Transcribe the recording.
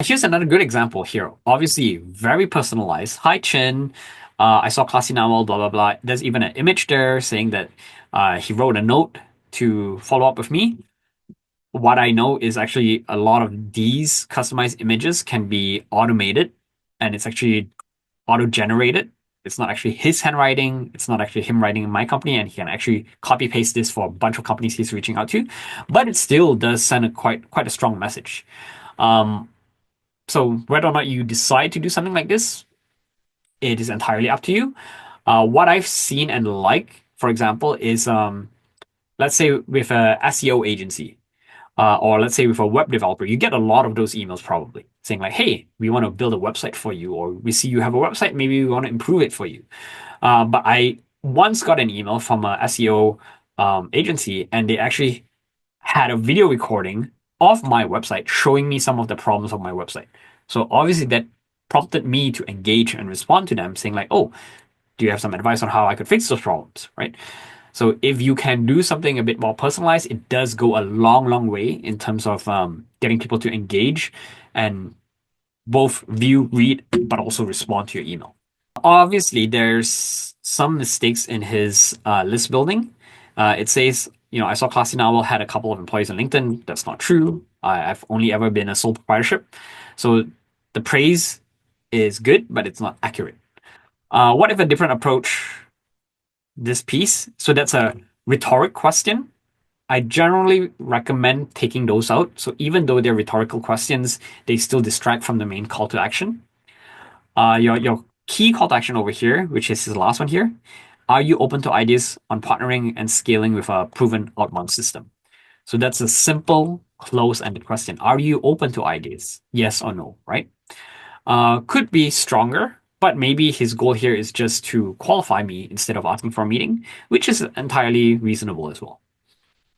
Here's another good example here. Obviously, very personalized. Hi, Chin. I saw classy novel, blah, blah, blah. There's even an image there saying that he wrote a note to follow up with me. What I know is actually a lot of these customized images can be automated and it's actually auto-generated. It's not actually his handwriting. It's not actually him writing in my company, and he can actually copy paste this for a bunch of companies he's reaching out to. But it still does send a quite a strong message. Um, so whether or not you decide to do something like this, it is entirely up to you. What I've seen and like, for example, is let's say with a SEO agency, or let's say with a web developer, you get a lot of those emails probably saying like, "Hey, we want to build a website for you," or "We see you have a website, maybe we want to improve it for you." But I once got an email from a SEO agency, and they actually had a video recording of my website showing me some of the problems of my website. So obviously that prompted me to engage and respond to them, saying like, "Oh, do you have some advice on how I could fix those problems?" Right? So if you can do something a bit more personalized, it does go a long way in terms of getting people to engage and both view, read, but also respond to your email. Obviously, there's some mistakes in his list building. It says, I saw Classy Novel had a couple of employees on LinkedIn. That's not true. I've only ever been a sole proprietorship. So the praise is good, but it's not accurate. What if a different approach this piece? So that's a rhetoric question. I generally recommend taking those out. So even though they're rhetorical questions, they still distract from the main call to action. Your key call to action over here, which is the last one here. Are you open to ideas on partnering and scaling with a proven outbound system? So that's a simple, close-ended question. Are you open to ideas? Yes or no, right? Could be stronger, but maybe his goal here is just to qualify me instead of asking for a meeting, which is entirely reasonable as well.